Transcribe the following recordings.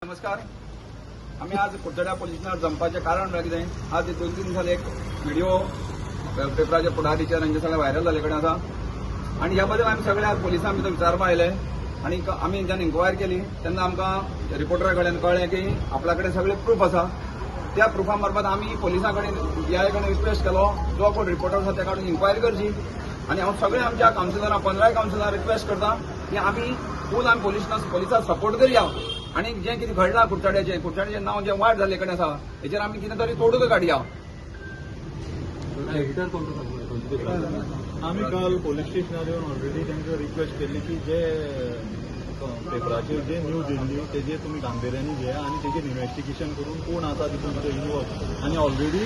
नमस्कार. आम्ही आज कुर्चड्या पोलिसांना जंपाचे कारण कितें, आज 2-3 दीस जाले एक व्हिडिओ पेपराच्या पुढारीचेर आनी सगळे व्हायरल जाले कडेन आसा आनी ह्या बद्दल आमी सगळे आज पोलिसां भितर विचारपा आयले आनी आमी जेन्ना इन्क्वायर केली तेन्ना आमकां रिपोर्टरा कडेन कळ्ळें की आपल्या कडेन सगळे प्रूफ आसा. त्या प्रुफा मार्फत आमी पोलिसां कडेन DI कडेन रिक्वेस्ट केलो जो कोण रिपोर्टर आसा त्या कडेन इन्क्वायरी करची आनी हांव सगळे आमच्या कावन्सिलरां 15 कावन्सिलरांक रिक्वेस्ट करता की आमी फूल आमी पोलिसांक सपोर्ट करया आनी जें कितें घडलां कुर्चाड्याचें नांव जें वायट जाल्ले कडेन आसा हेचेर आमी कितें तरी तोडून काडया. आम्ही काल पोलीस स्टेशनार येऊन ऑलरेडी तांकां रिक्वेस्ट केली की जे पेपराचेर जे न्यूज दिल्ली तेजे तुम्ही गांभीर्याने घेया आणि तेजेर इन्व्हेस्टिगेशन करून कोण आसा तितून भितर इन्वॉल्व आनी ऑलरेडी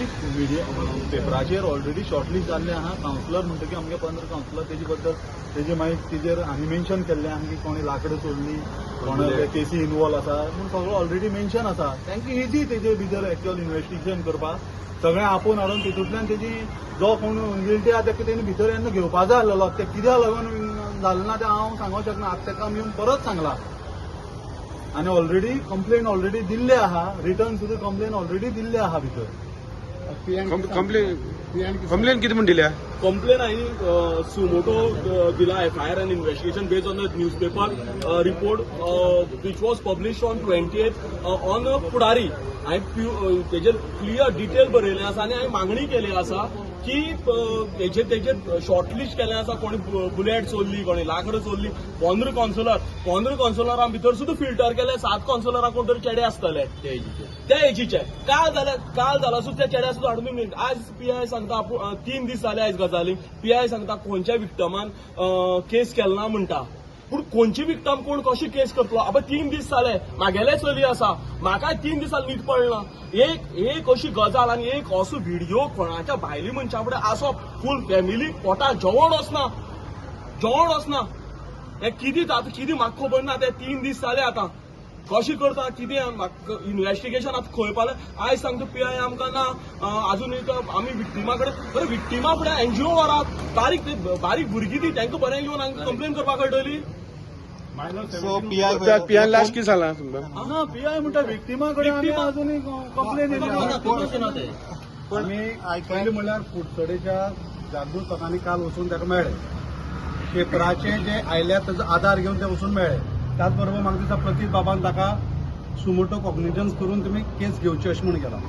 पेपराचेर ऑलरेडी शॉर्टलिस्ट जाल्ले आहा. कावन्सिलर म्हणटकीर आमगे 15 कावन्सिलर तेजे बद्दल तेजे मागीर तेजेर आमी मेन्शन केल्लें आहा की कोणी लाकडां सोडली कोणाचे केसी इन्वॉल्व आसा म्हणून सगळो ऑलरेडी मेन्शन आसा. तांकां इजी तेजे भितर एक्च्युअल इन्व्हेस्टिगेशन करपाक सगळें आपूण हाडून तितूंतल्यान तेजी जो कोण गिल्टी आहा ताका तेणी भितर येन्ना घेवपा जाय आसलेलो. ते कित्याक लागून जालें ना तें हांव सांगूंक शकना. आतां ताका आमी येवन परत सांगला आनी ऑलरेडी कंप्लेन ऑलरेडी दिल्ले आहा. रिटर्न सुद्दां कंप्लेन ऑलरेडी दिल्ले आहा भितर. कंप्लेन किती म्हण दिल्या? कंप्लेन हांवें सुमोटो दिला FIR and investigation based on the newspaper report which was published on 28th on Pudhari. हांवें तेजेर क्लियर डिटेल बरयलें आसा आनी हांवें मागणी केली आसा की तेजेर शॉर्टलिस्ट केलें आसा. कोणी बुलेट चोरली, कोणी लाकडां चोरली. 15 कावन्सिलरां भितर सुद्दां फिल्टर केले. 7 कावन्सिलरां कोण तरी चेडे आसतले त्या एजीचे. काल जाला सुद्दां त्या चेड्या सुद्दां हाडून आज PI सांगता 3 दीस जाले आयज गजाली. PI सांगता खंयच्या विक्टमान केस केल ना म्हणटा. पूण खंयची विक्टम कोण कशी केस करतलो? आतां 3 दीस जाले म्हागेले चली आसा. म्हाकाय 3 दिसांनी न्हीद पडना. एक अशी गजाल आनी एक असो व्हिडिओ कोणाच्या भायली मनशा फुडें आसप. फूल फॅमिली पोटा जेवण वचना. हे कितें जाता कितें म्हाका खबर ना. ते 3 दीस जाले आतां कशी करता कितें इन्व्हेस्टिगेशन आतां खंय पावलें. आयज सांगता PI आमकां ना अजून आमी विक्टिमा कडेन विक्टिमा फुडें NGO व्हरात. बारीक भुरगीं ती तांकां बरें घेवन हांगा कंप्लेन करपाक कळटली. सो PI लास्ट कितें जालां तुमकां? हां PI म्हणटा विक्टिमा कडेन अजूनय कंप्लेन आम्ही आयकले म्हणल्यार कुडचडेच्या जागृत लोकांनी काल वचून ताका मेळ्ळे. पेपराचे जे आयल्या ताचो आधार घेवन ते वचून मेळ्ळे. त्याच बरोबर म्हाका दिसता प्रतीक बाबान ताका सुमोटो कॉग्निजन्स करून तुमी केस घेवची अशें म्हणून केला.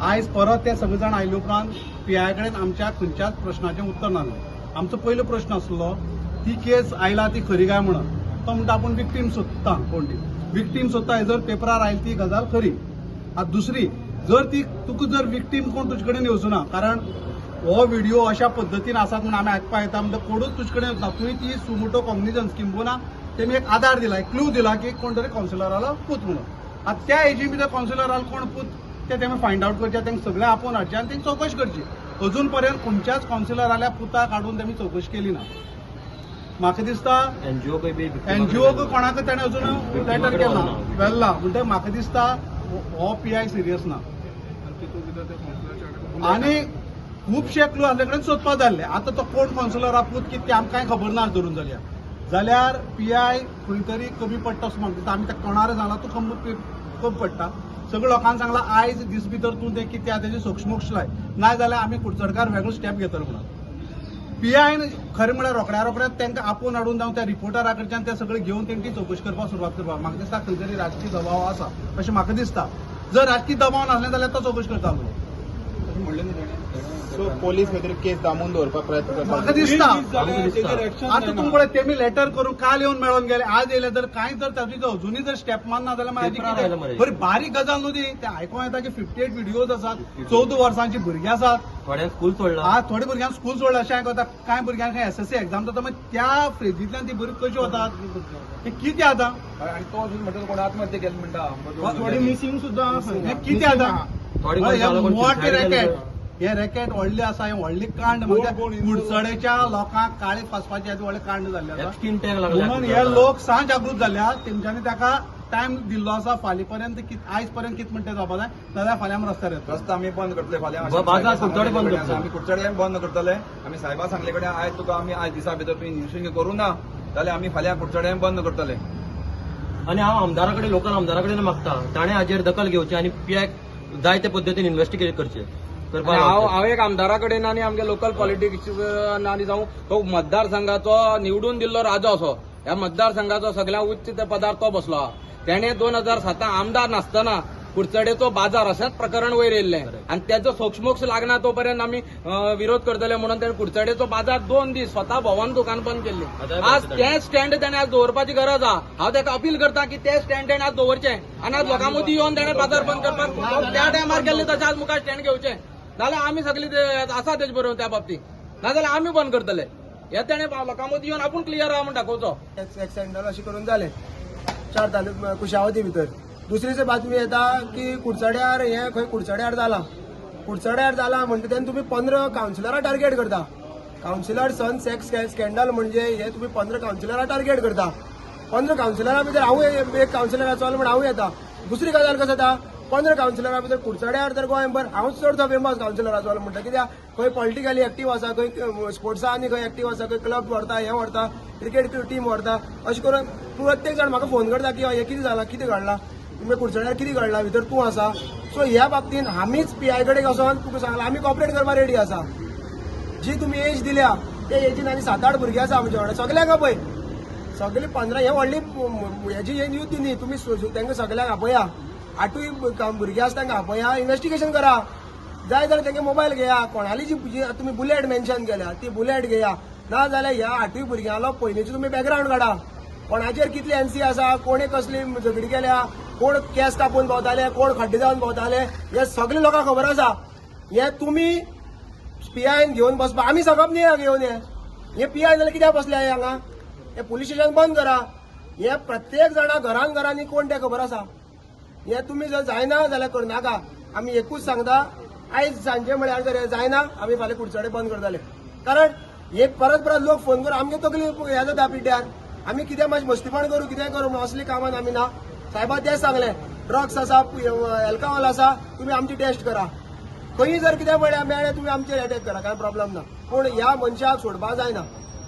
आयज परत ते सगळे जाण आयले उपरांत PI कडेन आमच्या खंयच्याच प्रश्नाचें उत्तर नासलें. आमचो पयलो प्रश्न आसलो ती केस आयला ती खरी काय म्हणून. तो म्हणटा आपूण विक्टीम सोदता. कोण ती विक्टीम सोदता हे जर पेपरार आयली ती गजाल खरी. आतां दुसरी जर ती तुका जर विक्टीम कोण तुजे कडेन येवचो ना कारण हो व्हिडिओ अशा पद्दतीन आसात म्हणून आमी आयकपा येता म्हणजे कोणूच तुजे कडेन येवचो ना. तुवें ती सुमोटो कॉग्निजन्स किंबहुना तेमी एक आधार दिला, एक क्लू दिला की कोण तरी कावन्सिलरालो पूत म्हणून. आतां त्या एजी भितर कावन्सिलरालो कोण पूत ते तेमी फायंड आउट करचे. तांकां सगळें आपोवन हाडचें आनी तांची चवकशी करची. अजून पर्यंत खंयच्याच कावन्सिलराल्या पुताक हाडून तेमी चवकशी केली ना. म्हाका दिसता NGO कोणाक ताणें अजून लेटर केला वेल्ला म्हणटकीर म्हाका दिसता हो PI सिरियस ना. आनी खुबशे क्लू आसले कडेन सोदपाक जाल्ले. आतां तो कोण कावन्सिलर आपूत कितें तें आमकां कांय खबर ना धरून जाल्यार PI खंय तरी कमी पडटा असो म्हाका दिसता. आमी ताका कोणारे सांगला तूं कमी पडटा. सगळ्या लोकांक सांगला आयज दीस भितर तूं तें कितें आहा तेजी सोक्षमोक्ष लाय ना जाल्यार आमी कुडचडकार वेगळो स्टेप घेतलो म्हणून. PIन खरें म्हळ्यार रोखड्यात तांकां आपोवन हाडून जावं त्या रिपोर्टरा कडच्यान तें सगळें घेवन तेंची चवकशी करपाक सुरवात करपाक म्हाका दिसता खंय तरी राजकीय दबाव आसा अशें म्हाका दिसता. जर राजकीय दबाव नासलें जाल्यार तो चवकशी करतालो. सो पोलीस खंय केस दामून दवरपाक प्रयत्न करता म्हाका दिसता आतां तुमकडे तेमी लेटर करून काल येवन मेळोन गेले आज येयले जर कांय जर ताची अजुनूय जर स्टेप मान ना जाल्यार मागीर बरी बारीक गजाल न्हू ती. ते आयकूं येता की 58 व्हिडिओज आसात. 14 वर्सांची भुरगीं आसात. थोड्यांक स्कूल सोडला. आज थोड्या भुरग्यांक स्कूल सोडला अशें आयकता. कांय भुरग्यांक SSC एक्झाम जाता मागीर त्या फ्रेजींतल्यान ती भुरगीं कशी वतात हे कितें आतां. आनी तो म्हणटा कोण आत्महत्या केली म्हणटा. थोडी मिसींग सुद्दां हे कितें आतां. मोठे हे रॅकेट व्हडले आसा. हे व्हडली कांड म्हणजे कुडचडेच्या लोकांक काळे फासपाचे व्हडले कांड जाल्ले आसा. म्हणून हे लोक सांज जागृत जाल्यात. तेंच्यांनी ताका टायम दिल्लो आसा. फाल्यां पर्यंत आयज पर्यंत कितें म्हणटा जावपा जाय जाल्यार फाल्यां रस्त्यार येता. रस्ता आमी बंद करतले फाल्यां. आमी कुडचडे बंद करतले. आमी साहेबा सांगले कडेन आयज तुका आमी आयज दिसा भितर तुवें इन्व्हेस्टिगेशन करूं ना जाल्यार आमी फाल्यां कुडचडे बंद करतले. आनी हांव आमदारा कडेन लोकल आमदारा कडेन मागता ताणें हाजेर दखल घेवची आनी पियाक जाय ते पद्दतीन इन्व्हेस्टिगेट करचें करपाक हांव एक आमदारा कडेन आनी आमगे लोकल पॉलिटिक्स आनी जावं तो मतदारसंघाचो निवडून दिल्लो राजो असो ह्या मतदारसंघाचो सगळ्यात उच्च ते पदार तो बसलो आहा. तेणे 2007 आमदार नासतना कुडचडेचो बाजार अशेंच प्रकरण वयर येयल्लें आनी तेजो सोक्षमोक्ष लागना तो पर्यंत आमी विरोध करतले म्हणून ताणें कुडचडेचो बाजार 2 दीस स्वता भोंवन दुकान बंद केल्ली. आज तें स्टँड ताणें आज दवरपाची गरज आहा. हांव ताका अपील करता की तें स्टँड ताणें आज दवरचें आनी आज लोकां मदीं येवन ताणें बाजार बंद करपाक त्या टायमार केल्लें तशें आज मुखार स्टँड घेवचें नाल्यार आमी सगळीं आसा तेजे बरोबर त्या बाबतींत नाजाल्यार आमी बंद करतले. हे ताणें लोकां मदीं येवन आपूण क्लियर आहा म्हूण दाखोवचो. एक्सिडेंटाल अशें करून जालें 4 तालुका कुशावती भितर. दुसरीची बातमी येता की कुडचड्यार हे खंय कुडचड्यार जाला म्हणटा तेन्ना तुमी 15 कावन्सिलरां टार्गेट करता. कावन्सिलर सन सेक्स स्कॅन्डल म्हणजे हे तुमी 15 कावन्सिलरां टार्गेट करता. 15 कावन्सिलरां भितर हांव एक कावन्सिलर चल म्हण हांव येता. दुसरी गजाल कशें जाता 15 कावन्सिलरां भितर कुडचड्यार तर गोंयभर हांव चडसो फेमस कावन्सिलर चल म्हणटा कित्याक खंय पॉलिटिकली एक्टीव आसा खंय स्पोर्ट्सा आनी खंय एक्टीव आसा खंय क्लब व्हरता हे व्हरता क्रिकेट टीम व्हरता अशें करून प्रत्येक जाण म्हाका फोन करता की हे कितें जालां कितें घडलां तुमी कुडचड्यार कितें घडलां भितर तूं आसा. सो ह्या बाबतींत आमीच PI कडेन वचोन तुका सांगलां आमी कॉपरेट करपाक रेडी आसा. जी तुमी एज दिल्या त्या एजीन आनी 7-8 भुरगीं आसा आमच्या वांगडा सगळ्यांक आपय सगळीं 15 हे व्हडली हेजी यूथ न्ही तुमी तांकां सगळ्यांक आपया 8 भुरगीं आसा तांकां आपया इन्व्हेस्टिगेशन करा. जाय जाल्यार तांगे मोबायल घेया कोणाली जी तुमी बुलेट मेन्शन केल्या ती बुलेट घेया ना जाल्यार ह्या 8 भुरग्यांलो पयलींचो तुमी बॅकग्रावंड काडा कोणाचेर कितली NC आसा कोणे कसली झगडी केल्या कोण केस कापून भोंवताले कोण खड्डे जावन भोंवताले हे सगळे लोकांक खबर आसा. हे तुमी PIन घेवन बसपा आमी सांगप न्ही घेवन हे PI जाल्यार कित्याक बसले हांगा हे पुलीस स्टेशन बंद करा. हे प्रत्येक जाणा घरांनी कोण ते खबर आसा. हे तुमी जर जायना जाल्यार करनाका. आमी एकूच सांगता आयज सांजे म्हळ्यार जर हे जायना आमी फाल्यां कुडचडे बंद करतले. कारण हे परत लोक फोन करून आमगे तकली हे जाता पिड्ड्यार आमी कितें मातशें मस्तीपण करूं कितें करूं असली कामान आमी ना. साहेबा तेच सांगलें ड्रग्स आसा अल्कोहॉल आसा तुमी आमची टेस्ट करा खंय जर कितें मेळ्ळें तुमी आमचेर अटॅक करा कांय प्रॉब्लेम ना. पूण ह्या मनशाक सोडपाक जायना.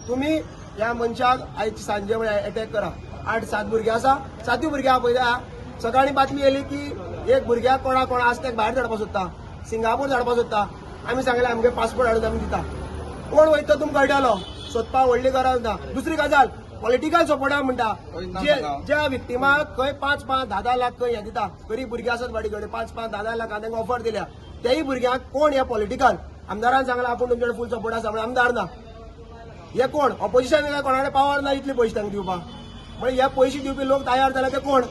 तुमी ह्या मनशाक आयज सांजे म्हळ्यार अटॅक करा. 8-7 भुरगीं आसा 7 भुरग्यां आपयता. सकाळीं बातमी येयली की एक भुरग्याक कोणा आसा तेका भायर धाडपाक सोदता सिंगापूर धाडपाक सोदता. आमी सांगलें आमगे पासपोर्ट हाडून आमी दिता. कोण वयता तुमकां कळटालो सोदपाक व्हडली गरज ना. दुसरी गजाल पॉलिटिकल सपोर्टा म्हणटा ज्या विक्टिमाक खंय 5-10 लाख खंय हे दिता गरीब भुरगीं आसात वाडी कडेन 5-10 लाख तांकां ऑफर दिल्या त्याही भुरग्यांक कोण हे पॉलिटिकल आमदारान सांगला आपूण तुमचे फूल सपोर्ट आसा म्हणून आमदार ना. हे कोण ऑपोजिशन कोणा कडेन पावर ना इतले पयशे तांकां दिवपाक म्हणजे हे पयशे दिवपी लोक तयार जाला ते कोण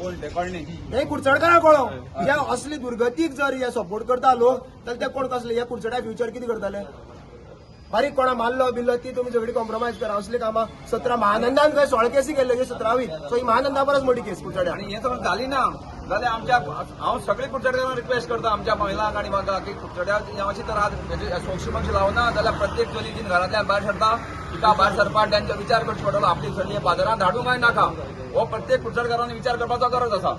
हे कुडचडकारां कळो. जे असली दुर्गतीक जर हे सपोर्ट करता लोक जाल्यार ते कोण कसले हे कुडचड्या फ्युचर कितें करतले. बारीक कोणा मारलो बिल्लो ती तुमी सगळी कॉम्प्रोमायज करा असली कामां 17 महानंदान खंय 16 केसी केल्ल्यो 17वी सो ही महानंदा परस मोठी केस कुडचड्या. आणि हे समज झाली ना जाल्यार आमच्या हांव सगळे कुडचड्यांक रिक्वेस्ट करता आमच्या महिलांक आनी म्हाका की कुडचड्या अशी तर आज सोक्षमक्ष लावना जाल्यार प्रत्येक चली जी घरांतल्यान भायर सरता तिका भायर सरपाक तांचो विचार करचो पडटलो. आपली चली बाजारांत धाडूंक काय नाका हो प्रत्येक कुडचडकारांनी विचार करपाचो गरज आसा.